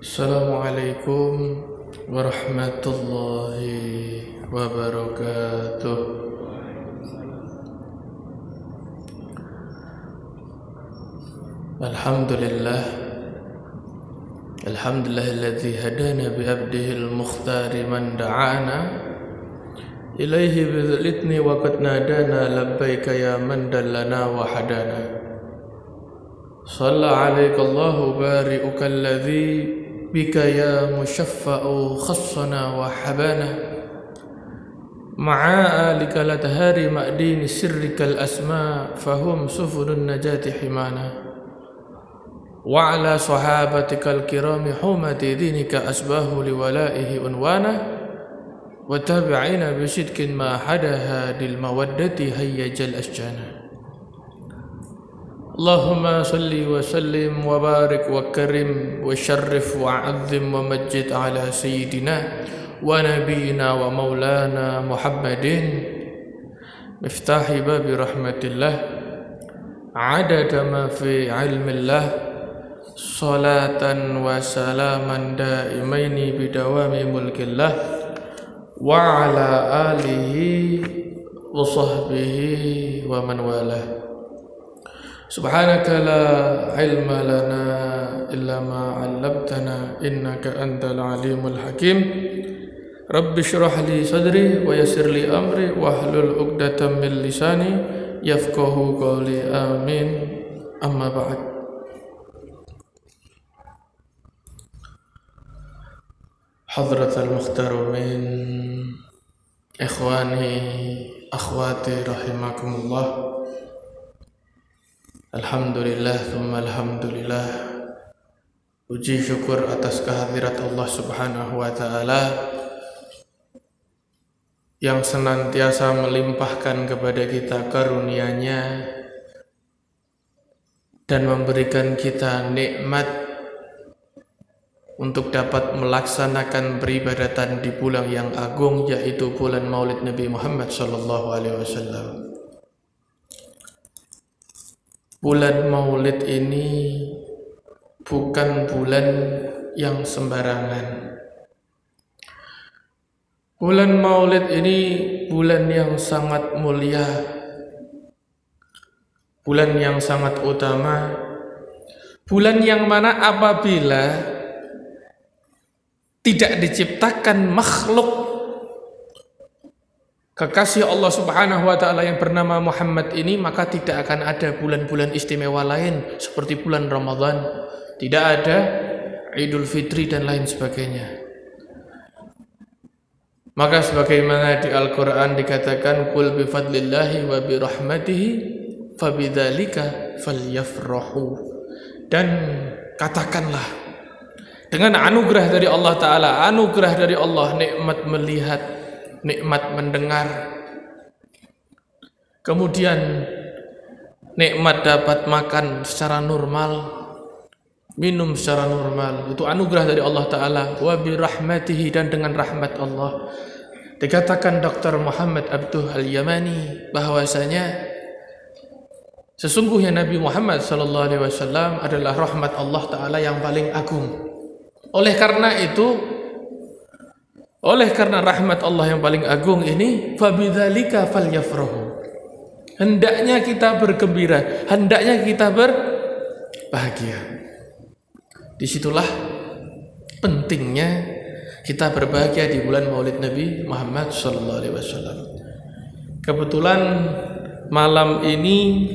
Assalamualaikum warahmatullahi wabarakatuh. Alhamdulillah alladzi hadana bi abdihil mukhtari man da'ana ilaihi bidzilni wa qad nadana labbaika ya man dallana wa hadana. Shalla 'alaika Allahu bari'uka alladzi bika ya musyaffa'u khassana wa habana ma'a alika la tahari ma'dini sirrikal asma fahum sufurun najati himana wa ala sahabatikal kirami humati dinika asbahu liwalaihi unwana wa tabi'ina bisidkin ma hadaha dil mawaddati hayyajal asjana. Allahumma salli wa sallim wa barik wa karim wa syarrif wa azzim wa majid ala sayyidina wa nabiyina wa maulana Muhammadin miftahi babi rahmatillah adada ma fi ilmillah salatan wa salaman daimaini bidawami mulkillah wa ala alihi wa sahbihi wa man walah. Subhanaka la ilma lana illa ma 'allamtana innaka antal alimul hakim. Rabbi shrah li sadri wa yassir li amri wahlul 'uqdatam min lisani yafqahu qawli. Amin. Amma ba'd. Hadratal muhtarumin, ikhwani akhwati rahimakumullah. Alhamdulillah, thumma alhamdulillah. Puji syukur atas kehadirat Allah subhanahu wa ta'ala yang senantiasa melimpahkan kepada kita karunia-Nya dan memberikan kita nikmat untuk dapat melaksanakan peribadatan di bulan yang agung, yaitu bulan Maulid Nabi Muhammad sallallahu alaihi wasallam. Bulan Maulid ini bukan bulan yang sembarangan. Bulan Maulid ini bulan yang sangat mulia, bulan yang sangat utama, bulan yang mana apabila tidak diciptakan makhluk kekasih Allah subhanahu wa ta'ala yang bernama Muhammad ini, maka tidak akan ada bulan-bulan istimewa lain seperti bulan Ramadan, tidak ada Idul Fitri dan lain sebagainya. Maka sebagaimana di Al-Quran dikatakan, qul bifadlillahi wa birahmatihi fabidzalika falyafrahu, dan katakanlah dengan anugerah dari Allah Ta'ala, anugerah dari Allah, nikmat melihat, nikmat mendengar, kemudian nikmat dapat makan secara normal, minum secara normal, itu anugerah dari Allah Ta'ala. Wa birahmatihi, dan dengan rahmat Allah. Dikatakan Dr. Muhammad Abduh Al-Yamani bahwasanya sesungguhnya Nabi Muhammad SAW adalah rahmat Allah Ta'ala yang paling agung. Oleh karena rahmat Allah yang paling agung ini, fabidzalika falyafrahu, hendaknya kita bergembira, hendaknya kita berbahagia. Disitulah pentingnya kita berbahagia di bulan Maulid Nabi Muhammad SAW. Kebetulan malam ini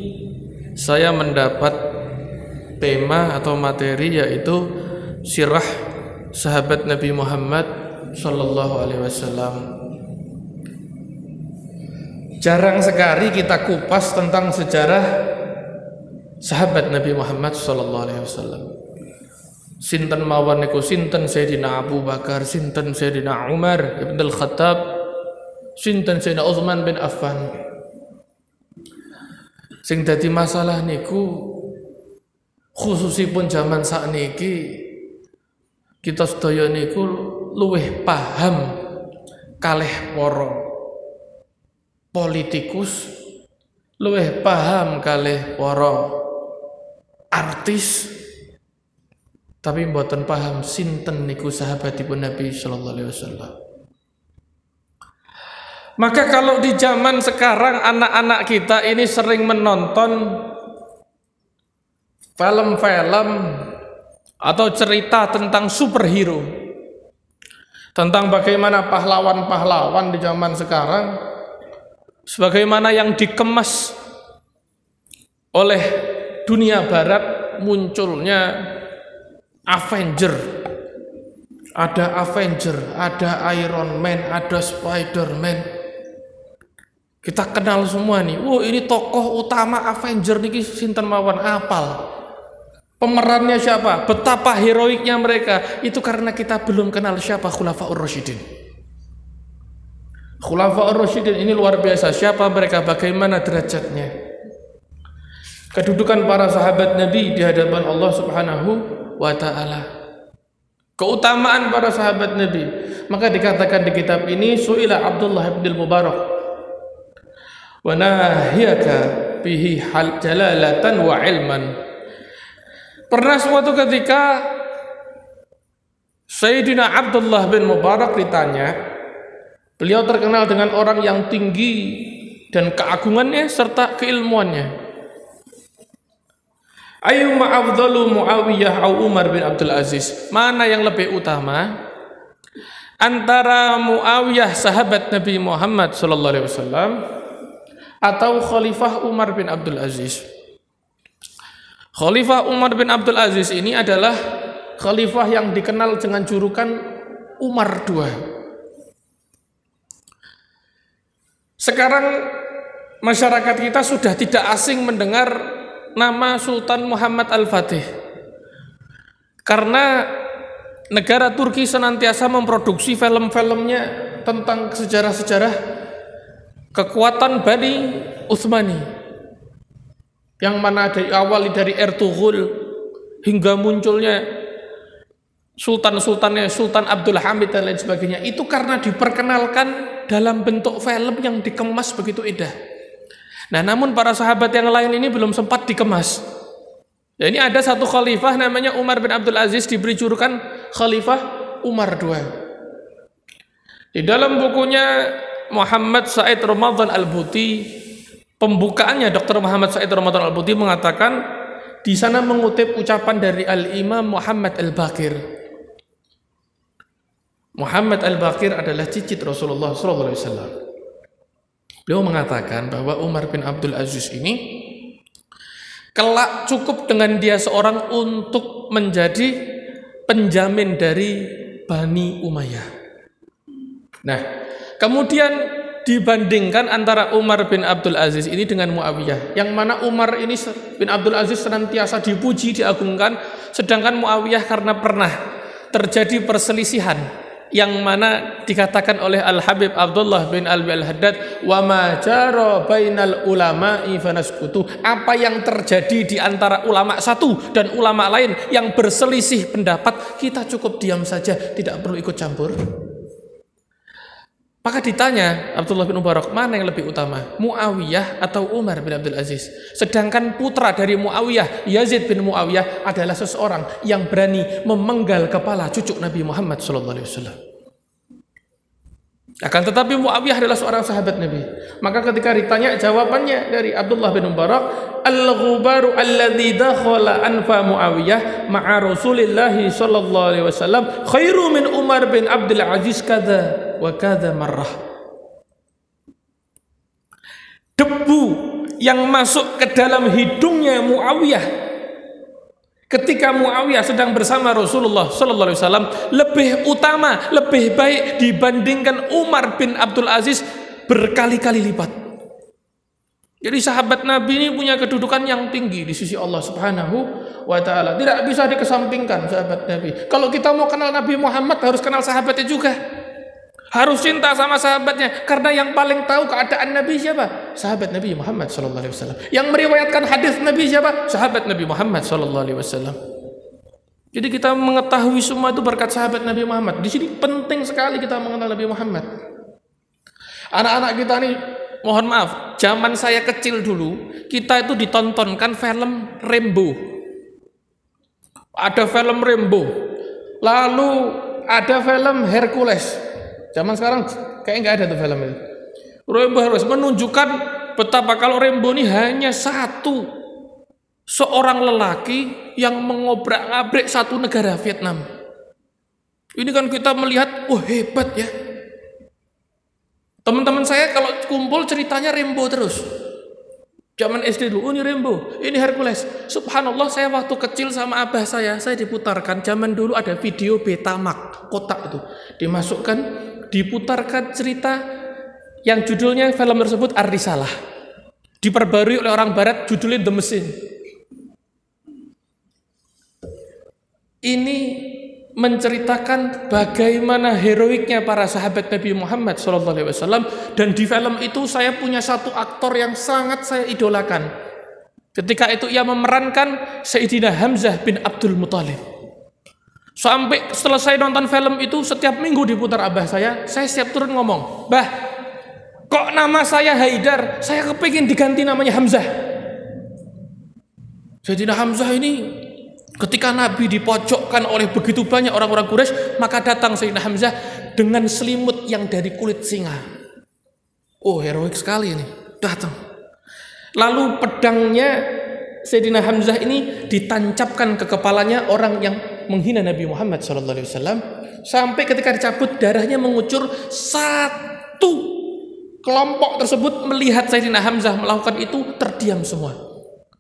saya mendapat tema atau materi, yaitu sirah sahabat Nabi Muhammad sallallahu alaihi wasallam. Jarang sekali kita kupas tentang sejarah sahabat Nabi Muhammad sallallahu alaihi wasallam. Sinten mawon niku, sinten Sayyidina Abu Bakar, sinten Sayyidina Umar ibn al-Khattab, sinten Sayyidina Utsman bin Affan. Sing dadi masalah niku khususipun zaman sakniki, kita sedaya niku luwih paham kalih para politikus, luwih paham kalih para artis tapi mboten paham sinten niku sahabatipun Nabi sallallahu alaihi wasallam. Maka kalau di zaman sekarang anak-anak kita ini sering menonton film-film atau cerita tentang superhero, tentang bagaimana pahlawan-pahlawan di zaman sekarang, sebagaimana yang dikemas oleh dunia barat, munculnya Avenger, ada Iron Man, ada Spider-Man. Kita kenal semua nih. Ini tokoh utama Avenger niki sinten mawon, apal. Pemerannya siapa? Betapa heroiknya mereka. Itu karena kita belum kenal siapa Khulafaur Rasyidin. Khulafaur Rasyidin ini luar biasa. Siapa mereka? Bagaimana derajatnya? Kedudukan para sahabat Nabi di hadapan Allah Subhanahu wa ta'ala. Keutamaan para sahabat Nabi. Maka dikatakan di kitab ini, Su'ila Abdullah bin Mubarak wa nahiyaka bihi hal jalalatan wa ilman. Pernah suatu ketika Sayyidina Abdullah bin Mubarak ditanya, beliau terkenal dengan orang yang tinggi dan keagungannya serta keilmuannya. Ayyuma afdalu Muawiyah au Umar bin Abdul Aziz? Mana yang lebih utama antara Muawiyah sahabat Nabi Muhammad sallallahu alaihi wasallam atau Khalifah Umar bin Abdul Aziz? Khalifah Umar bin Abdul Aziz ini adalah khalifah yang dikenal dengan julukan Umar II. Sekarang masyarakat kita sudah tidak asing mendengar nama Sultan Muhammad Al-Fatih, karena negara Turki senantiasa memproduksi film-filmnya tentang sejarah-sejarah kekuatan Bani Utsmani, yang mana diawali dari Ertugrul hingga munculnya sultan-sultannya Sultan Abdul Hamid dan lain sebagainya. Itu karena diperkenalkan dalam bentuk film yang dikemas begitu indah. Nah, namun para sahabat yang lain ini belum sempat dikemas. Ya, ini ada satu khalifah namanya Umar bin Abdul Aziz, diberi julukan Khalifah Umar II. Di dalam bukunya Muhammad Said Ramadan Al-Buti, pembukaannya Dr. Muhammad Said Ramadan Al-Buti mengatakan, di sana mengutip ucapan dari Al-Imam Muhammad Al-Baqir. Muhammad Al-Baqir adalah cicit Rasulullah SAW. Beliau mengatakan bahwa Umar bin Abdul Aziz ini kelak cukup dengan dia seorang untuk menjadi penjamin dari Bani Umayyah. Nah, kemudian dibandingkan antara Umar bin Abdul Aziz ini dengan Muawiyah, yang mana Umar ini bin Abdul Aziz senantiasa dipuji, diagungkan, sedangkan Muawiyah karena pernah terjadi perselisihan yang mana dikatakan oleh Al-Habib Abdullah bin Alwi Al-Haddad, wa ma jara bainal ulama'i fanaskutu, apa yang terjadi di antara ulama satu dan ulama lain yang berselisih pendapat, kita cukup diam saja, tidak perlu ikut campur. Maka ditanya Abdullah bin Mubarak, mana yang lebih utama, Muawiyah atau Umar bin Abdul Aziz? Sedangkan putra dari Muawiyah, Yazid bin Muawiyah, adalah seseorang yang berani memenggal kepala cucu Nabi Muhammad SAW. Akan tetapi Muawiyah adalah seorang sahabat Nabi. Maka ketika ditanya, jawabannya dari Abdullah bin Mubarak, al-ghubaru alladhi dakhala anfa Muawiyah ma'a Rasulillahi sallallahu alaihi wasallam khairu min Umar bin Abdul Aziz kada wa kada marrah. Debu yang masuk ke dalam hidungnya Muawiyah ketika Muawiyah sedang bersama Rasulullah sallallahu alaihi wasallam lebih utama, lebih baik dibandingkan Umar bin Abdul Aziz berkali-kali lipat. Jadi sahabat Nabi ini punya kedudukan yang tinggi di sisi Allah Subhanahu wa taala. Tidak bisa dikesampingkan sahabat Nabi. Kalau kita mau kenal Nabi Muhammad harus kenal sahabatnya juga. Harus cinta sama sahabatnya, karena yang paling tahu keadaan Nabi siapa? Sahabat Nabi Muhammad sallallahu alaihi wasallam. Yang meriwayatkan hadis Nabi siapa? Sahabat Nabi Muhammad sallallahu alaihi wasallam. Jadi kita mengetahui semua itu berkat sahabat Nabi Muhammad. Di sini penting sekali kita mengenal Nabi Muhammad. Anak-anak kita nih, mohon maaf, zaman saya kecil dulu, kita itu ditontonkan film Rambo. Ada film Rambo. Lalu ada film Hercules. Zaman sekarang kayaknya nggak ada tuh film itu. Rambo harus menunjukkan betapa kalau Rambo ini hanya satu seorang lelaki yang mengobrak-abrik satu negara Vietnam. Ini kan kita melihat, wah hebat ya. Teman-teman saya kalau kumpul ceritanya Rambo terus. Zaman SD dulu, oh ini Rambo, ini Hercules. Subhanallah, saya waktu kecil sama abah saya diputarkan. Zaman dulu ada video Betamax, kotak itu. Dimasukkan, diputarkan cerita yang judulnya film tersebut Ar-Risalah. Diperbarui oleh orang barat, judulnya The Machine. Ini menceritakan bagaimana heroiknya para sahabat Nabi Muhammad SAW, dan di film itu saya punya satu aktor yang sangat saya idolakan. Ketika itu ia memerankan Sayyidina Hamzah bin Abdul Muthalib. Sampai setelah saya nonton film itu, setiap minggu diputar abah saya siap turun ngomong, "Bah, kok nama saya Haidar? Saya kepingin diganti namanya Hamzah." Sayyidina Hamzah ini ketika Nabi dipojokkan oleh begitu banyak orang-orang Quraisy, maka datang Sayyidina Hamzah dengan selimut yang dari kulit singa. Oh, heroik sekali ini. Datang. Lalu pedangnya Sayyidina Hamzah ini ditancapkan ke kepalanya orang yang menghina Nabi Muhammad SAW, sampai ketika dicabut darahnya mengucur. Satu kelompok tersebut melihat Sayyidina Hamzah melakukan itu, terdiam semua.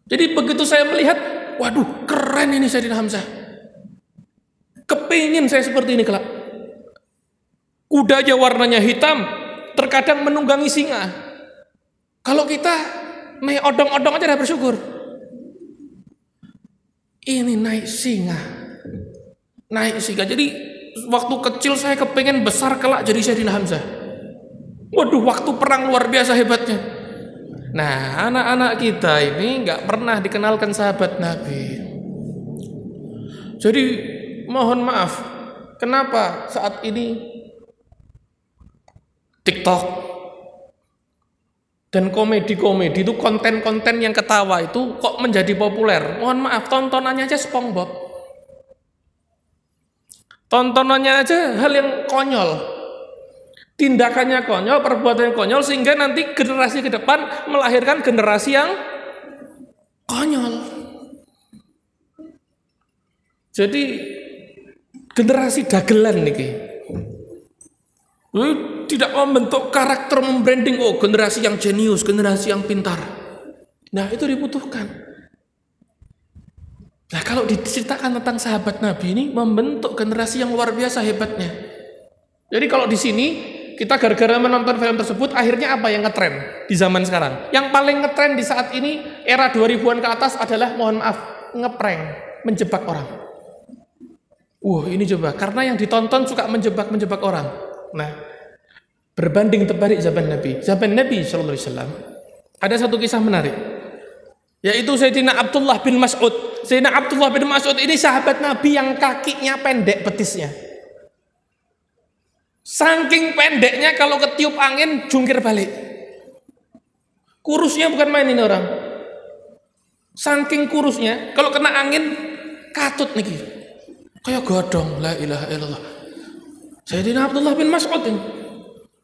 Jadi begitu saya melihat, waduh, keren ini Sayyidina Hamzah. Kepingin saya seperti ini kelak. Kudanya warnanya hitam, terkadang menunggangi singa. Kalau kita naik odong-odong aja udah bersyukur. Ini naik singa. Naik singa. Jadi waktu kecil saya kepingin besar kelak jadi Sayyidina Hamzah. Waduh, waktu perang luar biasa hebatnya. Nah, anak-anak kita ini nggak pernah dikenalkan sahabat Nabi. Jadi mohon maaf, kenapa saat ini TikTok dan komedi-komedi itu, konten-konten yang ketawa itu kok menjadi populer? Mohon maaf, tontonannya aja SpongeBob. Tontonannya aja hal yang konyol. Tindakannya konyol, perbuatannya konyol, sehingga nanti generasi ke depan melahirkan generasi yang konyol. Jadi generasi dagelan nih. Tidak membentuk karakter, membranding, oh generasi yang jenius, generasi yang pintar. Nah, itu dibutuhkan. Nah, kalau diceritakan tentang sahabat Nabi ini membentuk generasi yang luar biasa hebatnya. Jadi kalau di sini kita gara-gara menonton film tersebut, akhirnya apa yang ngetren di zaman sekarang? Yang paling ngetren di saat ini, era 2000-an ke atas adalah, mohon maaf, ngeprank, menjebak orang. Ini coba, karena yang ditonton suka menjebak orang. Nah, berbanding terbalik zaman Nabi. Zaman Nabi SAW, ada satu kisah menarik, yaitu Sayyidina Abdullah bin Mas'ud. Sayyidina Abdullah bin Mas'ud ini sahabat Nabi yang kakinya pendek betisnya. Saking pendeknya kalau ketiup angin jungkir balik. Kurusnya bukan main ini orang. Saking kurusnya kalau kena angin katut nih. Kayak godong, la ilaha illallah. Sayyidina Abdullah bin Mas'ud ini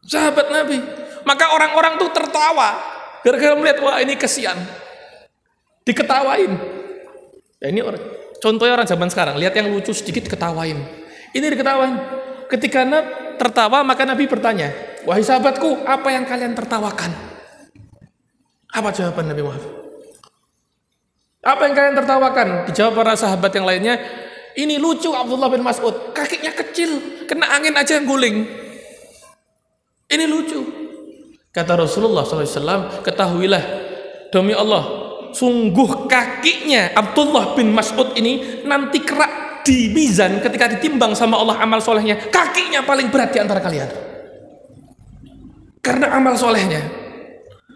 sahabat Nabi. Maka orang-orang tuh tertawa gara-gara melihat, wah ini kesian. Diketawain. Ya ini contohnya orang zaman sekarang, lihat yang lucu sedikit ketawain. Ini diketawain. Ketika Nabi tertawa, maka Nabi bertanya, wahai sahabatku, apa yang kalian tertawakan? Apa jawaban Nabi Muhammad? Apa yang kalian tertawakan? Dijawab para sahabat yang lainnya, ini lucu Abdullah bin Mas'ud, kakinya kecil, kena angin aja yang guling. Ini lucu. Kata Rasulullah SAW, ketahuilah, demi Allah, sungguh kakinya Abdullah bin Mas'ud ini nanti kerak di mizan ketika ditimbang sama Allah amal solehnya, kakinya paling berat di antara kalian karena amal solehnya.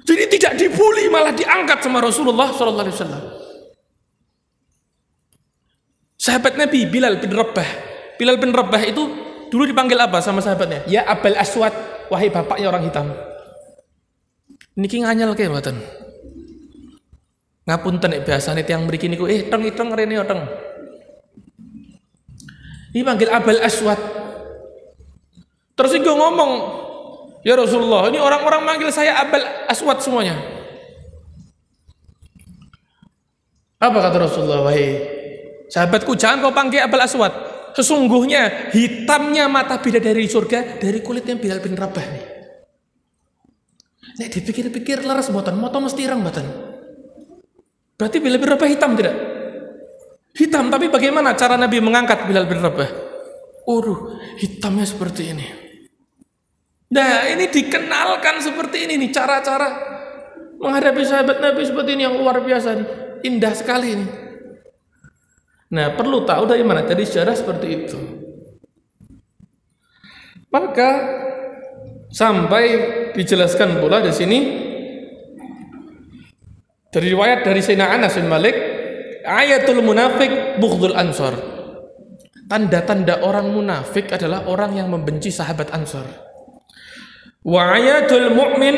Jadi tidak dibully, malah diangkat sama Rasulullah SAW. Sahabat Nabi Bilal bin Rabah. Bilal bin Rabah itu dulu dipanggil apa sama sahabatnya? Ya Abul Aswad, wahai bapaknya orang hitam. Niki nganyel ke mboten? Ngapunten nek biasane tiyang mriki niku teng rene teng. Ini panggil Abul Aswad. Tersinggung ngomong, ya Rasulullah, ini orang-orang manggil saya Abul Aswad semuanya. Apa kata Rasulullah? Wahai sahabatku, jangan kau panggil Abul Aswad. Sesungguhnya hitamnya mata bidadari surga dari kulitnya Bilal bin Rabah nih. Nek dipikir-pikir laras mboten, moto mesti ireng mboten. Berarti Bilal bin Rabah hitam tidak? Hitam, tapi bagaimana cara Nabi mengangkat Bilal bin Rabah? Hitamnya seperti ini. Nah, ini dikenalkan seperti ini nih, cara-cara menghadapi sahabat Nabi seperti ini yang luar biasa nih. Indah sekali ini. Nah, perlu tahu dari mana jadi sejarah seperti itu. Maka sampai dijelaskan pula di sini dari riwayat dari Sayyidina Anas bin Malik, ayatul munafik bughdul ansor. Tanda-tanda orang munafik adalah orang yang membenci sahabat Ansor. Wa ayatul mu'min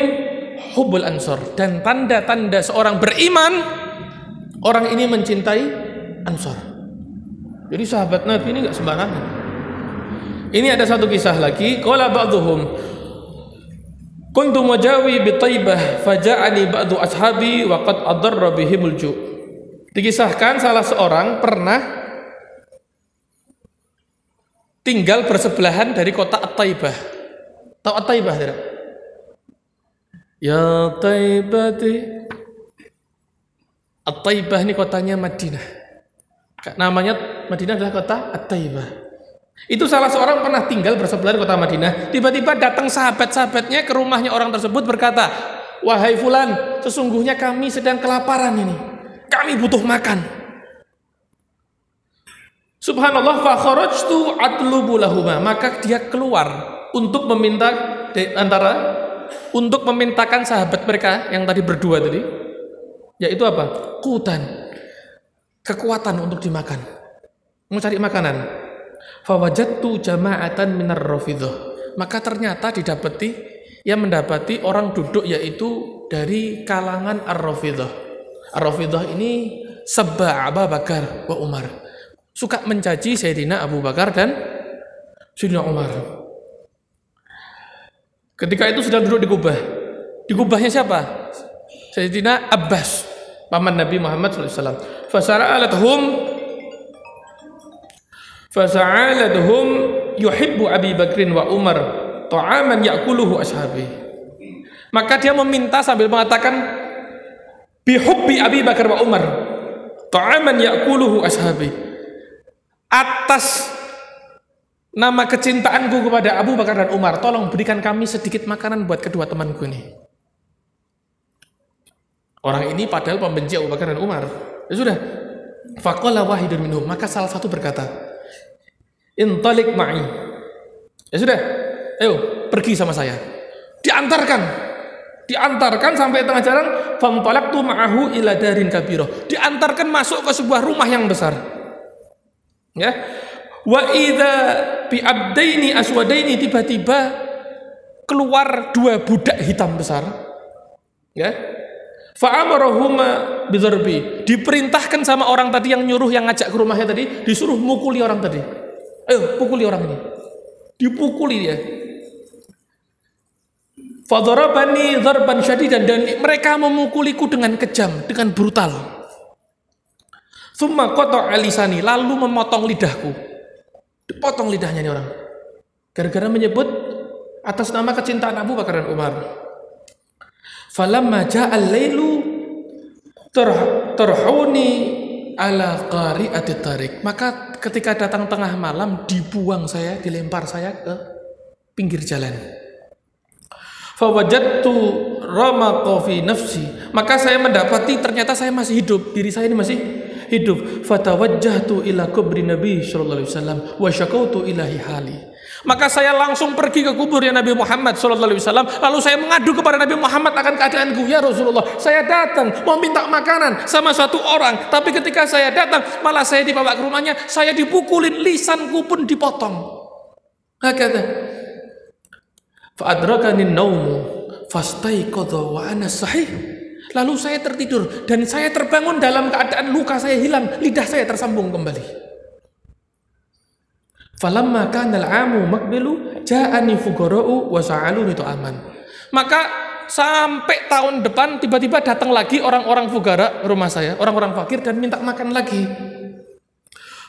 hubbul ansor. Dan tanda-tanda seorang beriman, orang ini mencintai Ansor. Jadi sahabat Nabi ini enggak sembarangan. Ini ada satu kisah lagi. Qala ba'dhum kuntu mujawi bi Thaibah faja'ani ba'du ashabi wa qad adarra bihimul ju'. Dikisahkan salah seorang pernah tinggal bersebelahan dari kota At-Taibah. Tahu At-Taibah tidak? Ya Taibati. At-Taibah ini kotanya Madinah. Namanya Madinah adalah kota At-Taibah. Itu salah seorang pernah tinggal bersebelahan kota Madinah. Tiba-tiba datang sahabat-sahabatnya ke rumahnya orang tersebut berkata, wahai fulan, sesungguhnya kami sedang kelaparan ini. Kami butuh makan. Subhanallah, fa kharajtu atlubu lahuma, maka dia keluar untuk memintakan sahabat mereka yang tadi berdua tadi, yaitu apa? Qutan, kekuatan untuk dimakan, mencari makanan. Fa wajadtu jama'atan minar rafidhah, maka ternyata mendapati orang duduk yaitu dari kalangan ar-rafidhah. Ar-rafidhah ini sabba Abu Bakar wa Umar, suka mencaci Sayyidina Abu Bakar dan Sayyidina Umar. Ketika itu sedang duduk di Kubah. Di Kubahnya siapa? Sayyidina Abbas, paman Nabi Muhammad SAW. Fasa'alathum yuhibbu Abi Bakrin wa Umar ta'aman ya'kuluhu ashabi. Maka dia meminta sambil mengatakan bihubbi Abi Bakar wa Umar ta'aman ya'kuluhu ashabi. Atas nama kecintaanku kepada Abu Bakar dan Umar, tolong berikan kami sedikit makanan buat kedua temanku ini. Orang ini padahal pembenci Abu Bakar dan Umar. Ya sudah. Faqala wahidun minhum, maka salah satu berkata, intalik ma'i. Ya sudah, ayo pergi sama saya. Diantarkan sampai tengah jalan. Famtalaqtu ma'ahu ila darin kabirah. Diantarkan masuk ke sebuah rumah yang besar. Ya. Wa idza bi abdaini aswadaini, tiba-tiba keluar dua budak hitam besar. Ya. Fa amarahuma bidzarbi. Diperintahkan sama orang tadi yang nyuruh, yang ngajak ke rumahnya tadi, disuruh mukuli orang tadi. Ayo, pukuli orang ini. Dipukuli dia. Fa darabani dzarban syadidan, dan mereka memukuliku dengan kejam, dengan brutal. Tsumma qata'a lisani, lalu memotong lidahku. Dipotong lidahnya nih orang. Gara-gara menyebut atas nama kecintaan Abu Bakar dan Umar. Falamma ja'al lailu terhuni ala qari'ati tariq. Maka ketika datang tengah malam, dilempar saya ke pinggir jalan. Fa wajadtu ramaqa fi nafsi. Maka saya mendapati ternyata saya masih hidup, diri saya ini masih hidup. Fatawajjahtu ila kubri Nabi sallallahu alaihi wasallam wa syakautu ilahi hali. Maka saya langsung pergi ke kuburnya Nabi Muhammad sallallahu alaihi wasallam, lalu saya mengadu kepada Nabi Muhammad akan keadaanku. Ya Rasulullah, saya datang mau minta makanan sama satu orang, tapi ketika saya datang malah saya dibawa ke rumahnya, saya dipukulin, lisanku pun dipotong. Hakata. Fa adrakani an-naumu fastaiqadha wa ana sahih. Lalu saya tertidur dan saya terbangun dalam keadaan luka saya hilang, lidah saya tersambung kembali. Falamma kana al-'amu maqbilu ja'ani fuqara'u wa sa'aluni ta'aman. Maka sampai tahun depan tiba-tiba datang lagi orang-orang fugara rumah saya, orang-orang fakir dan minta makan lagi.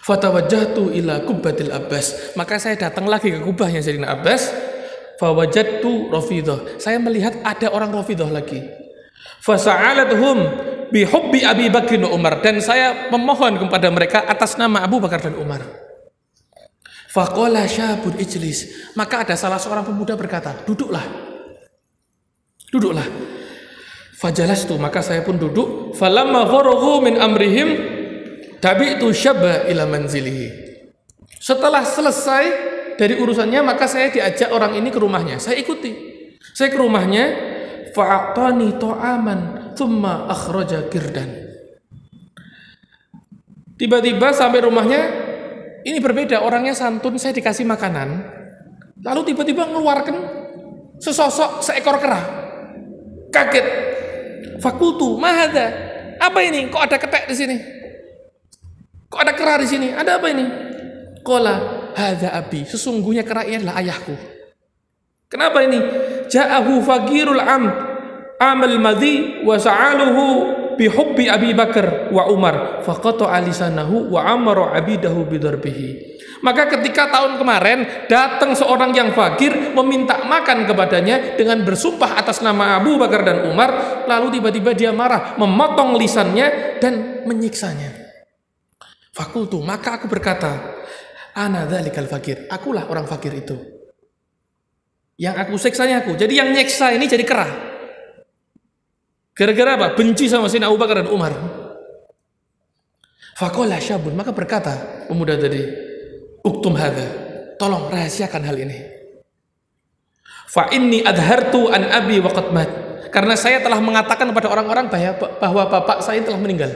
Fatawajjahtu ila kubbatil Abbas. Maka saya datang lagi ke kubahnya Sayyidina Abbas. Fawajadtu Rafidah. Saya melihat ada orang Rafidah lagi. Fasa'alathum bihubbi Abi Bakr wa Umar. Dan saya memohon kepada mereka atas nama Abu Bakar dan Umar. Faqala syabun ijlis. Maka ada salah seorang pemuda berkata, duduklah. Duduklah. Fajalastu, maka saya pun duduk. Falamma faraghu min amrihim tabi'tu syabba ila manzilihi. Setelah selesai dari urusannya, maka saya diajak orang ini ke rumahnya. Saya ikuti. Saya ke rumahnya, fa'atani ta'aman thumma akhraja kirdan. Tiba-tiba sampai rumahnya, ini berbeda, orangnya santun, saya dikasih makanan. Lalu tiba-tiba mengeluarkan sesosok seekor kera. Kaget. Fakultu, mahada. Apa ini? Kok ada ketek di sini? Kok ada kera di sini? Ada apa ini? Qala hadza abi. Sesungguhnya kera ini adalah ayahku. Kenapa ini? Ja'ahu faqirul amal madhi wa sa'aluhu bihubbi Abi Bakar wa Umar faqata'a lisanahu wa amara abidahu bidarbihi. Maka ketika tahun kemarin datang seorang yang fakir meminta makan kepadanya dengan bersumpah atas nama Abu Bakar dan Umar, lalu tiba-tiba dia marah, memotong lisannya dan menyiksanya. Fakultu, maka aku berkata, ana dzalikal fakir, akulah orang fakir itu. Yang aku siksanya aku. Jadi yang nyiksa ini jadi kera. Gara-gara apa? Benci sama Sayyidina Abu Bakar dan Umar. Faqala syabun, maka berkata pemuda tadi, uktum hadza, tolong rahasiakan hal ini. Fa inni adhartu an abi wa qad mat. Karena saya telah mengatakan kepada orang-orang bahwa bapak saya telah meninggal.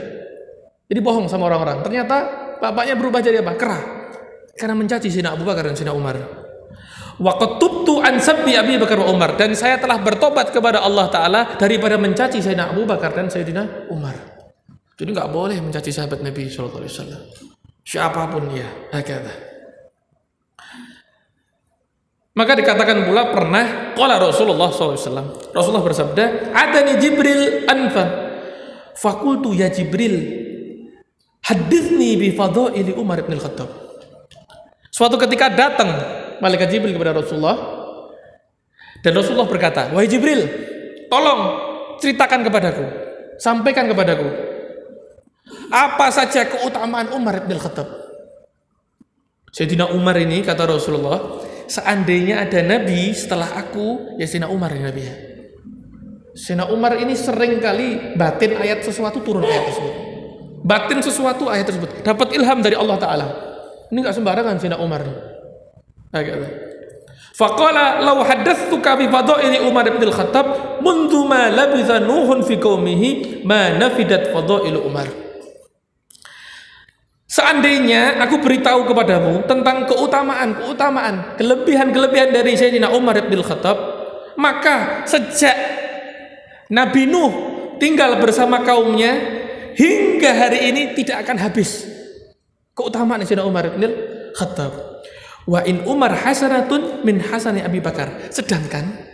Jadi bohong sama orang-orang. Ternyata bapaknya berubah jadi apa? Kera. Karena mencaci Sayyidina Abu Bakar dan Sayyidina Umar. Wa qad tubtu an sabbi Abi Bakar wa Umar, dan saya telah bertobat kepada Allah Ta'ala daripada mencaci Sayyidina Abu Bakar dan Sayyidina Umar. Jadi nggak boleh mencaci sahabat Nabi Sallallahu Alaihi Wasallam. Siapapun dia. Hakata. Maka dikatakan pula pernah qala Rasulullah SAW. Rasulullah bersabda, "Adani Jibril anfa." Fakultu ya Jibril, hadithni bi fadaili Umar bin Al-Khattab. Suatu ketika datang malaikat Jibril kepada Rasulullah, dan Rasulullah berkata, "Wahai Jibril, tolong ceritakan kepadaku, sampaikan kepadaku apa saja keutamaan Umar bin Al-Khattab." Sayyidina Umar ini, kata Rasulullah, seandainya ada nabi setelah aku, ya Sayyidina Umar yang nabi. Sayyidina Umar ini sering kali batin ayat sesuatu, turun ayat tersebut. Batin sesuatu, ayat tersebut. Dapat ilham dari Allah Ta'ala. Ini gak sembarangan Sayyidina Umar. Faqala law haddatsuka bi fadaili Umar bin Al-Khattab mundu ma labitha Nuhun fi qaumihi ma nafidat fadailu Umar. Seandainya aku beritahu kepadamu tentang keutamaan, kelebihan dari Sayyidina Umar bin Al-Khattab, maka sejak Nabi Nuh tinggal bersama kaumnya hingga hari ini tidak akan habis keutamaan Sayyidina Umar bin Al-Khattab. Wa in Umar hasanatun min hasani Abi Bakar. Sedangkan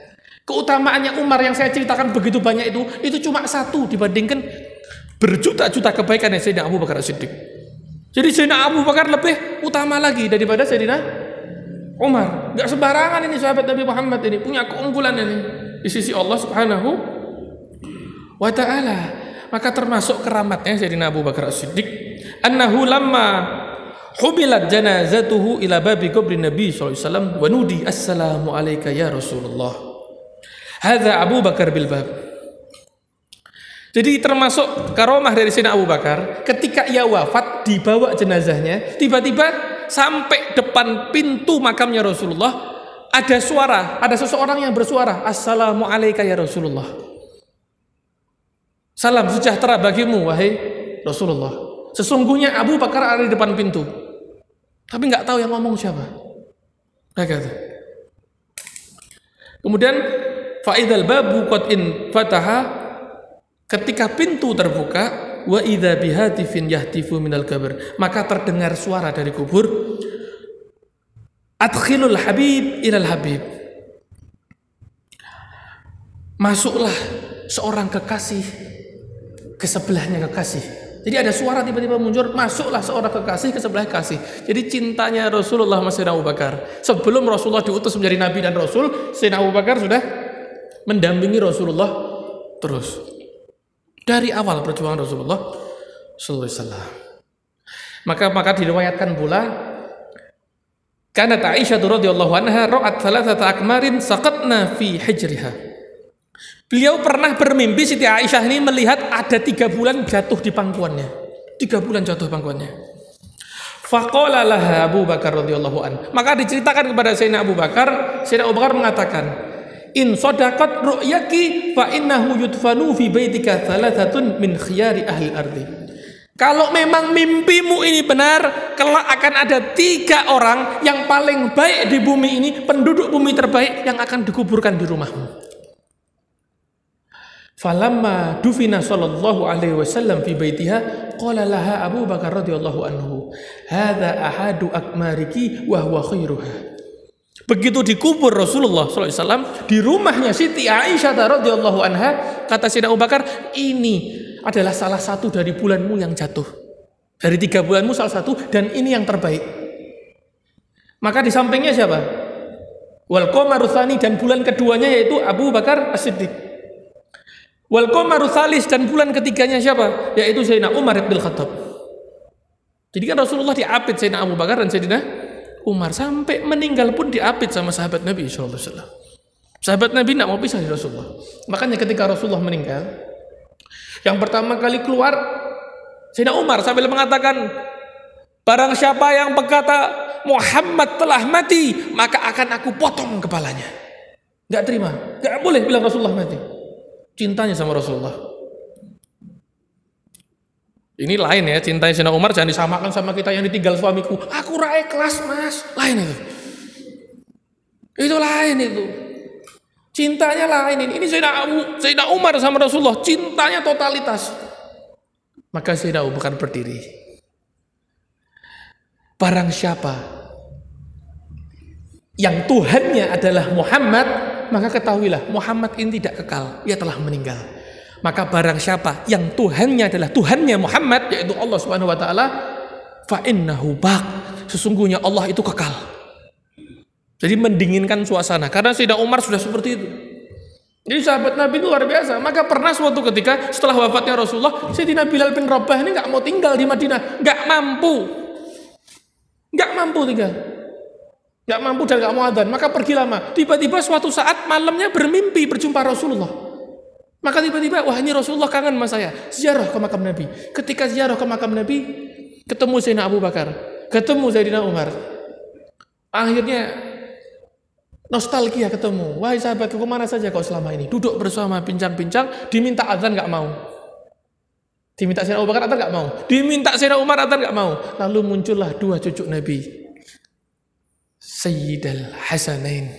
keutamaannya Umar yang saya ceritakan begitu banyak itu cuma satu dibandingkan berjuta-juta kebaikan yang Sayyidina Abu Bakar As-Siddiq. Jadi Sayyidina Abu Bakar lebih utama lagi daripada Sayyidina Umar. Gak sembarangan ini sahabat Nabi Muhammad ini, punya keunggulan ini di sisi Allah Subhanahu wa Ta'ala. Maka termasuk keramatnya Sayyidina Abu Bakar As-Siddiq, annahu lamma hubilat janazatuhu ila babi qabri Nabi sallallahu alaihi wasallam wa nudi assalamu alayka ya Rasulullah. Hadza Abu Bakar bil bab. Jadi termasuk karomah dari Sayyidina Abu Bakar, ketika ia wafat dibawa jenazahnya, tiba-tiba sampai depan pintu makamnya Rasulullah ada suara, ada seseorang yang bersuara, assalamu alayka ya Rasulullah. Salam sejahtera bagimu wahai Rasulullah. Sesungguhnya Abu Bakar ada di depan pintu, tapi nggak tahu yang ngomong siapa. Kata. Kemudian fa'idal babu qad in fataha, ketika pintu terbuka, wa idza bihatifin yahtifu minal qabr, maka terdengar suara dari kubur, Adkhilul habib ilal habib. Masuklah seorang kekasih ke sebelahnya kekasih. Jadi ada suara tiba-tiba muncul, masuklah seorang kekasih ke sebelah kasih. Jadi cintanya Rasulullah sama Sayyidina Abu Bakar. Sebelum Rasulullah diutus menjadi nabi dan rasul, Sayyidina Abu Bakar sudah mendampingi Rasulullah terus. Dari awal perjuangan Rasulullah sallallahu alaihi wasallam. Maka diriwayatkan pula, kanat Aisyah radhiyallahu anha ra'at thalathata akmarin saqatna fi hijriha. Beliau pernah bermimpi, Siti Aisyah ini melihat ada 3 bulan jatuh di pangkuannya. 3 bulan jatuh pangkuannya. Faqala laha Abu Bakar radhiyallahu an. Maka diceritakan kepada Sayyidina Abu Bakar. Sayyidina Abu Bakar mengatakan, in sadaqat ru'yaki fa innahu yudfanu fi baitika thalathatun min khiyari ahli ardi. Kalau memang mimpimu ini benar, kelak akan ada 3 orang yang paling baik di bumi ini, penduduk bumi terbaik yang akan dikuburkan di rumahmu. Falamma dufina sallallahu alaihi wasallam fi baitiha qala laha Abu Bakar radhiyallahu anhu hadza ahadu akmariki wa huwa khairuha. Begitu dikubur Rasulullah sallallahu alaihi wasallam di rumahnya Siti Aisyah radhiyallahu anha, kata Sayyidina Abu Bakar, ini adalah salah satu dari bulanmu yang jatuh. Dari 3 bulanmu salah satu, dan ini yang terbaik. Maka di sampingnya siapa? Wal qamaru tsani, dan bulan keduanya yaitu Abu Bakar As-Siddiq. Wal qamaru tsalis, dan bulan ketiganya siapa? Yaitu Sayyidina Umar bin Khattab. Jadi kan Rasulullah diapit Sayyidina Abu Bakar dan Sayyidina Umar, sampai meninggal pun diapit sama sahabat Nabi sallallahu alaihi wasallam. Sahabat Nabi tidak mau pisah dari Rasulullah. Makanya ketika Rasulullah meninggal, yang pertama kali keluar Sayyidina Umar sambil mengatakan, barang siapa yang berkata Muhammad telah mati, maka akan aku potong kepalanya. Gak terima, gak boleh bilang Rasulullah mati. Cintanya sama Rasulullah. Ini lain ya, cintanya Sayyidina Umar jangan disamakan sama kita yang ditinggal suamiku. Aku raih kelas mas, lain itu. Itu lain itu. Cintanya lain ini. Ini Sayyidina Umar sama Rasulullah, cintanya totalitas. Maka Sayyidina Abu Bakar berdiri. Barang siapa yang Tuhannya adalah Muhammad, maka ketahuilah Muhammad ini tidak kekal, ia telah meninggal. Maka barang siapa yang Tuhannya adalah Tuhannya Muhammad, yaitu Allah Subhanahu wa taala, fa innahu baq, sesungguhnya Allah itu kekal. Jadi mendinginkan suasana, karena Sayyidina Umar sudah seperti itu. Jadi sahabat Nabi itu luar biasa. Maka pernah suatu ketika setelah wafatnya Rasulullah, Sayyidina Bilal bin Rabah ini nggak mau tinggal di Madinah, nggak mampu tinggal. Gak mampu dan gak mau adzan, maka pergi lama. Tiba-tiba suatu saat malamnya bermimpi berjumpa Rasulullah. Maka tiba-tiba, wah ini Rasulullah kangen sama saya. Ziarah ke makam Nabi. Ketika ziarah ke makam Nabi, ketemu Sayyidina Abu Bakar, ketemu Sayyidina Umar. Akhirnya nostalgia ketemu. Wahai sahabatku, kemana saja kau selama ini? Duduk bersama, bincang-bincang, diminta adzan gak mau. Diminta Sayyidina Abu Bakar adzan gak mau. Diminta Sayyidina Umar adzan gak mau. Lalu muncullah 2 cucu Nabi, Sayyidal Hasanain,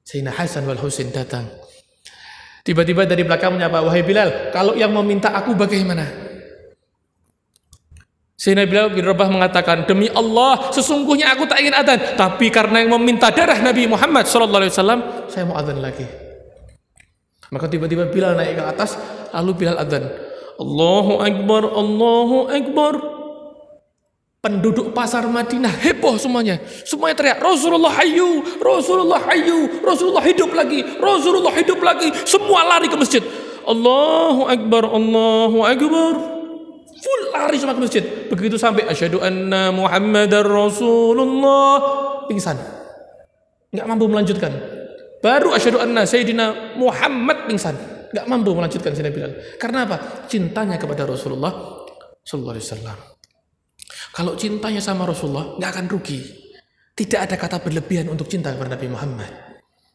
Sayyidina Hasan wal Husain datang. Tiba-tiba dari belakang menyapa, wahai Bilal, kalau yang meminta aku bagaimana? Sayyidina Bilal bin Rabah mengatakan, demi Allah, sesungguhnya aku tak ingin adzan, tapi karena yang meminta darah Nabi Muhammad SAW, saya mau adzan lagi. Maka tiba-tiba Bilal naik ke atas, lalu Bilal adzan. Allahu Akbar, Allahu Akbar. Penduduk pasar Madinah heboh semuanya. Semuanya teriak, Rasulullah hayyu, Rasulullah hayyu, Rasulullah hidup lagi, Rasulullah hidup lagi. Semua lari ke masjid. Allahu Akbar, Allahu Akbar. Full lari semua ke masjid. Begitu sampai asyhadu anna Muhammadar Rasulullah, pingsan. Enggak mampu melanjutkan. Baru asyhadu anna Sayyidina Muhammad pingsan. Enggak mampu melanjutkan Sayyidina Bilal. Karena apa? Cintanya kepada Rasulullah sallallahu alaihi wasallam. Kalau cintanya sama Rasulullah nggak akan rugi. Tidak ada kata berlebihan untuk cinta kepada Nabi Muhammad.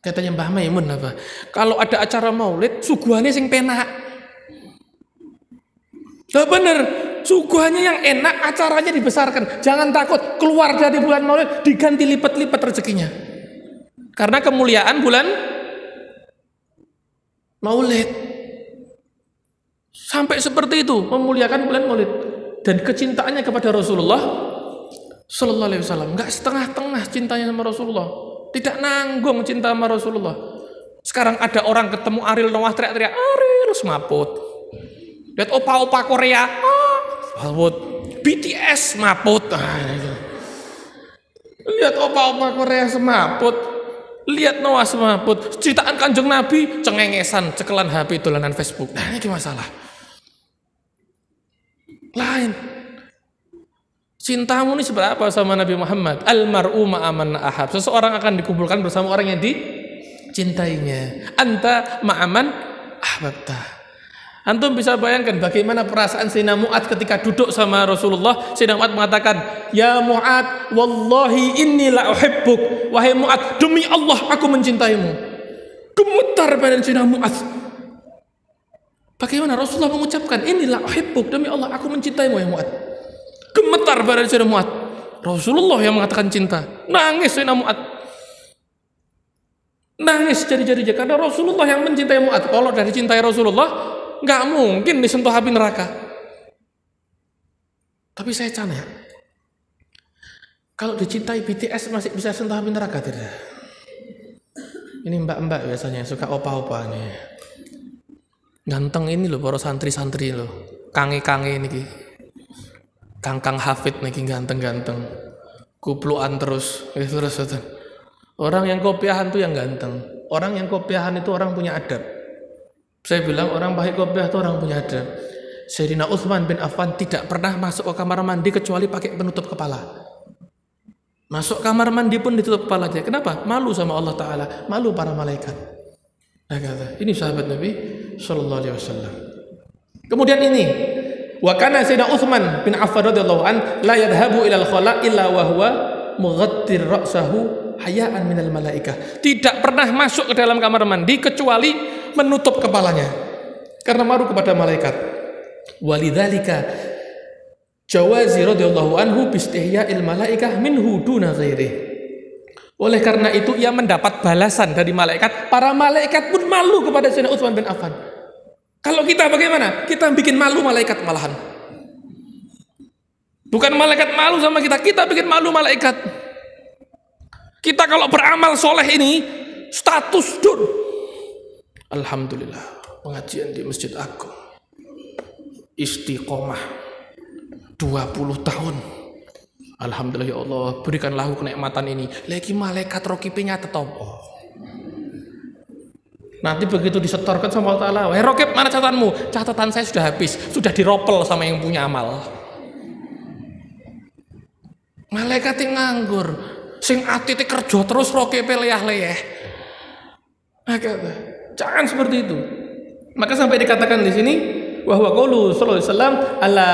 Katanya Mbah Maimun apa? Kalau ada acara maulid, suguhannya sing penak. Nah bener, suguhannya yang enak, acaranya dibesarkan. Jangan takut, keluar dari bulan maulid diganti lipat-lipat rezekinya. Karena kemuliaan bulan maulid. Sampai seperti itu, memuliakan bulan maulid. Dan kecintaannya kepada Rasulullah Sallallahu alaihi wasallam, enggak setengah-tengah cintanya sama Rasulullah. Tidak nanggung cinta sama Rasulullah. Sekarang ada orang ketemu Ariel Noah teriak-teriak, Ariel semaput. Lihat opa-opa Korea, semaput. BTS semaput. Lihat opa-opa Korea semaput. Lihat Noah semaput. Ceritaan Kanjeng Nabi cengengesan, cekelan HP, dolanan Facebook. Nah, ini masalah. Lain. Cintamu ini seberapa sama Nabi Muhammad? Almar'u ma'aman ahab. Seseorang akan dikumpulkan bersama orang yang dicintainya. Anta ma'aman ahbabta. Antum bisa bayangkan bagaimana perasaan Sayyidina Mu'adz ketika duduk sama Rasulullah. Sayyidina Mu'adz mengatakan, "Ya Mu'adz, wallahi inni la uhibbuk." Wahai Mu'adz, demi Allah aku mencintaimu. Gemetar badan Sayyidina Mu'adz. Bagaimana Rasulullah mengucapkan, "Inni la uhibbuk," demi Allah aku mencintaimu ya Mu'adz. Gemetar badan Sayyidina Mu'adz. Rasulullah yang mengatakan cinta. Nangis Sayyidina Mu'adz. Nangis jadi-jadi karena Rasulullah yang mencintai Mu'adz. Kalau dari cintai Rasulullah, nggak mungkin disentuh api neraka. Tapi saya tanya, kalau dicintai BTS masih bisa sentuh api neraka tidak? Ini mbak-mbak biasanya suka opa-opa nih. Ganteng ini loh para santri-santri loh. Kange-kange ini. Kang-kang hafid nih ganteng-ganteng. Kupluan terus. Orang yang kopiahan tuh yang ganteng. Orang yang kopiahan itu orang punya adab. Saya bilang orang pakai kopiah itu orang punya adab. Sayyidina Utsman bin Affan tidak pernah masuk ke kamar mandi kecuali pakai penutup kepala. Masuk kamar mandi pun ditutup kepalanya. Kenapa? Malu sama Allah Ta'ala. Malu para malaikat. Nah, kata, ini sahabat Nabi Sallallahu Alaihi Wasallam. Kemudian ini, wa kana Sayyidina Utsman bin Affan radhiyallahu an la yadhhabu ilal khala illa wa huwa mughattir ra'sahu hayaan minal malaikah. Tidak pernah masuk ke dalam kamar mandi kecuali menutup kepalanya karena malu kepada malaikat. Walidzalika jawazi radhiyallahu anhu bistihya'il malaikah minhu duna ghairihi. Oleh karena itu ia mendapat balasan dari malaikat. Para malaikat pun malu kepada Sayyidina Utsman bin Affan. Kalau kita bagaimana? Kita bikin malu malaikat malahan. Bukan malaikat malu sama kita, kita bikin malu malaikat. Kita kalau beramal soleh ini status dur. Alhamdulillah, pengajian di Masjid Agung istiqomah 20 tahun. Alhamdulillah ya Allah, berikanlah aku kenikmatan ini. Lagi malaikat rokipinya tetopo. Nanti begitu disetorkan sama Allah Ta'ala, wahai Rokib, mana catatanmu? Catatan saya sudah habis, sudah diropel sama yang punya amal. Malaikat yang nganggur, sing atite kerja terus Rokib leyah-leyeh. Jangan seperti itu. Maka sampai dikatakan di sini, wa huwa qaulu sallallahu alaihi wasallam, ala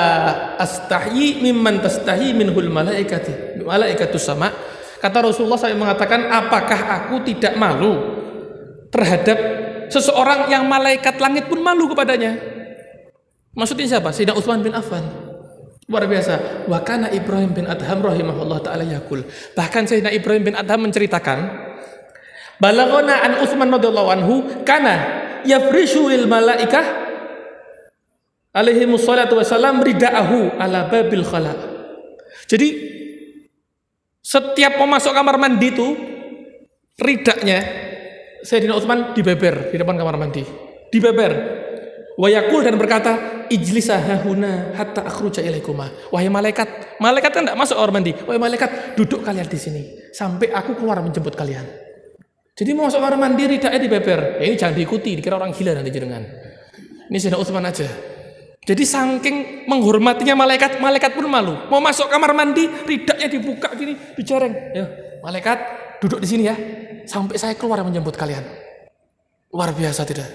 astahyi mimman tastahi minhul malaikatus sama. Kata Rasulullah, saya mengatakan, apakah aku tidak malu terhadap seseorang yang malaikat langit pun malu kepadanya? Maksudnya siapa? Sayyidina Utsman bin Affan. Luar biasa. Wa kana Ibrahim bin Adham rahimahullah ta'ala yaqul. Bahkan Sayyidina Ibrahim bin Adham menceritakan, balaghana an Utsman radhiyallahu anhu kana yafrishu lil malaikah alaihi wassalatu wassalam ridaahu ala babil khala. Jadi setiap mau masuk kamar mandi itu ridaknya Sayyidina Utsman dibeber di depan kamar mandi. Dibeber. Wa yaqul dan berkata, ijlisa hahuna hatta akhruja ilaikuma. Wahai malaikat, malaikat kan enggak masuk kamar mandi. Wahai malaikat, duduk kalian di sini sampai aku keluar menjemput kalian. Jadi mau masuk kamar mandi ridaknya dibeber. Ya, ini jangan diikuti, dikira orang gila nanti jenengan. Ini Sayyidina Utsman aja. Jadi saking menghormatinya malaikat, malaikat pun malu. Mau masuk kamar mandi, ridaknya dibuka gini, dijareng. Ya, malaikat duduk di sini ya, sampai saya keluar menjemput kalian. Luar biasa tidak?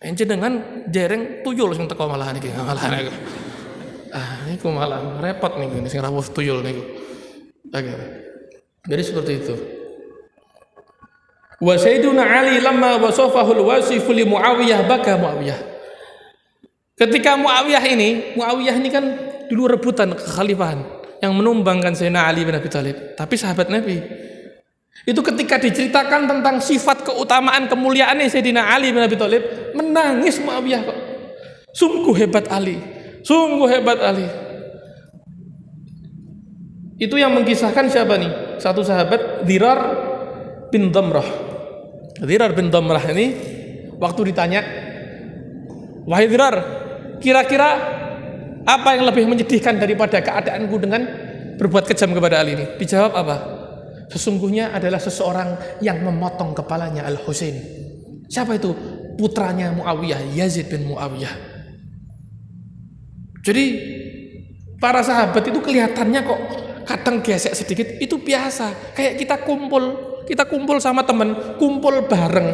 Jenengan jereng tuyul sing teko malahan iki. Malahan aku. Niku malah repot niku sing rawuh tuyul niku. Jadi seperti itu. Wa Sayyiduna Ali lamma wasafahu al-wasif li Muawiyah baka Muawiyah. Ketika Muawiyah ini kan dulu rebutan kekhalifahan yang menumbangkan Sayyidina Ali bin Abi Thalib. Tapi sahabat Nabi itu ketika diceritakan tentang sifat keutamaan kemuliaan Sayyidina Ali bin Abi Thalib, menangis Muawiyah kok. Sungguh hebat Ali. Sungguh hebat Ali. Itu yang mengisahkan siapa nih? Satu sahabat, Dhirar bin Damrah. Dhirar bin Damrah ini waktu ditanya, wahai Dhirar, kira-kira apa yang lebih menyedihkan daripada keadaanku dengan berbuat kejam kepada Ali ini? Dijawab apa? Sesungguhnya adalah seseorang yang memotong kepalanya Al-Husain. Siapa itu? Putranya Muawiyah, Yazid bin Muawiyah. Jadi para sahabat itu kelihatannya kok kadang gesek sedikit, itu biasa. Kayak kita kumpul sama teman, kumpul bareng.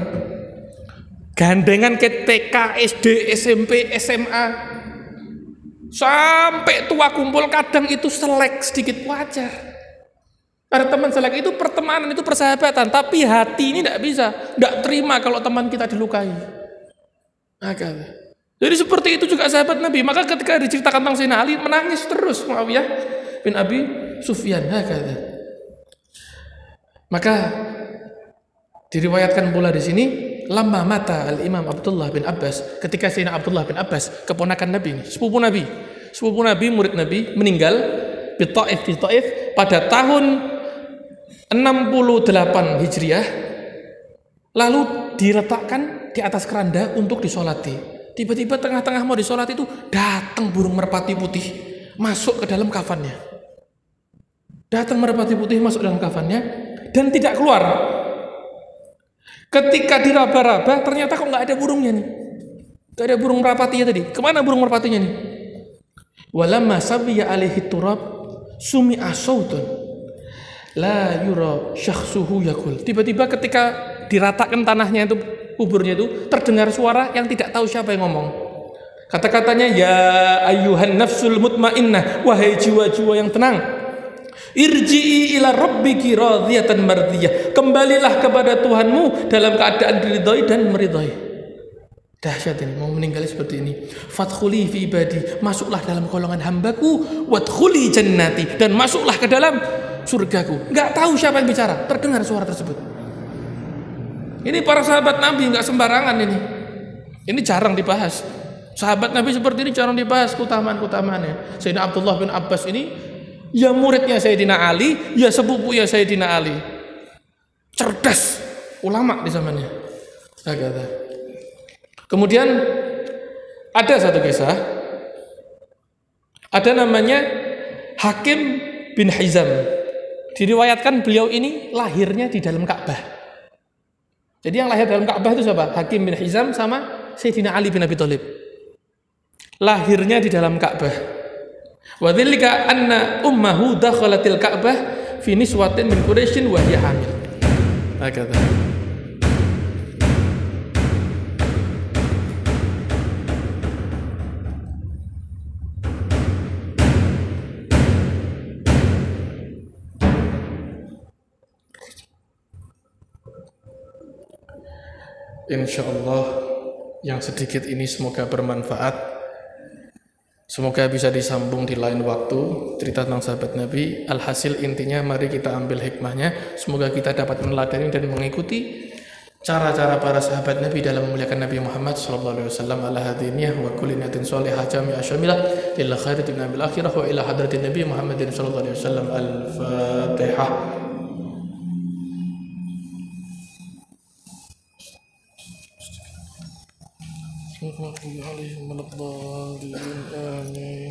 Gandengan ke TK, SD, SMP, SMA. Sampai tua kumpul, kadang itu selek sedikit, wajar. Ada teman selek, itu pertemanan, itu persahabatan. Tapi hati ini tidak bisa, tidak terima kalau teman kita dilukai. Jadi seperti itu juga sahabat Nabi. Maka ketika diceritakan tentang Sayyidina Ali, menangis terus Muawiyah bin Abi Sufyan. Maka diriwayatkan pula di sini, lama mata Al-Imam Abdullah bin Abbas, ketika Sayyidina Abdullah bin Abbas, keponakan Nabi, sepupu Nabi, murid Nabi, meninggal di Taif pada tahun 68 Hijriah, lalu diletakkan di atas keranda untuk disolati. Tiba-tiba tengah-tengah mau disolati itu datang burung merpati putih masuk ke dalam kafannya. Dan tidak keluar. Ketika diraba-raba, ternyata kok nggak ada burungnya nih. Nggak ada burung merpatinya tadi. Kemana burung merpatinya nih? Walamma sabiya alaihi turab sumi'a sautun la yura syakhsuhu yakul. Tiba-tiba ketika diratakan tanahnya itu, kuburnya itu, terdengar suara yang tidak tahu siapa yang ngomong. Kata-katanya, ya ayyuhan nafsul mutmainnah, wahai jiwa-jiwa yang tenang, irji'i ila rabbiki radiyatan mardiyah, kembalilah kepada Tuhanmu dalam keadaan diridhai dan meridhai. Dahsyat ini, mau meninggal seperti ini. Fadkhuli fi ibadi, masuklah dalam golongan hambaku, wadkhuli jannati, dan masuklah ke dalam surgaku. Enggak tahu siapa yang bicara, terdengar suara tersebut. Ini para sahabat Nabi enggak sembarangan ini. Ini jarang dibahas. Sahabat Nabi seperti ini jarang dibahas keutamaan-keutamaannya. Sayyidina Abdullah bin Abbas ini ya muridnya Sayyidina Ali, ya sepupunya Sayyidina Ali. Cerdas, ulama di zamannya. Kemudian ada satu kisah, ada namanya Hakim bin Hizam. Diriwayatkan beliau ini lahirnya di dalam Ka'bah. Jadi yang lahir dalam Ka'bah itu siapa? Hakim bin Hizam sama Sayyidina Ali bin Abi Thalib. Lahirnya di dalam Ka'bah. Wa dzalika anna ummahu dakhalatil Ka'bah fi niswatin min Quraisyin wa hiya hamil. Hakata. Insyaallah yang sedikit ini semoga bermanfaat. Semoga bisa disambung di lain waktu cerita tentang sahabat Nabi. Alhasil intinya mari kita ambil hikmahnya. Semoga kita dapat meneladani dan mengikuti cara-cara para sahabat Nabi dalam memuliakan Nabi Muhammad sallallahu alaihi wasallam ala hadiniyah wa kulli niyatin shalihah jami'ah syamilah ila khairatin bil akhirah wa ila hadratin Nabi Muhammadin sallallahu alaihi wasallam. Al-Fatihah. Alaihi wa sallam. Amin.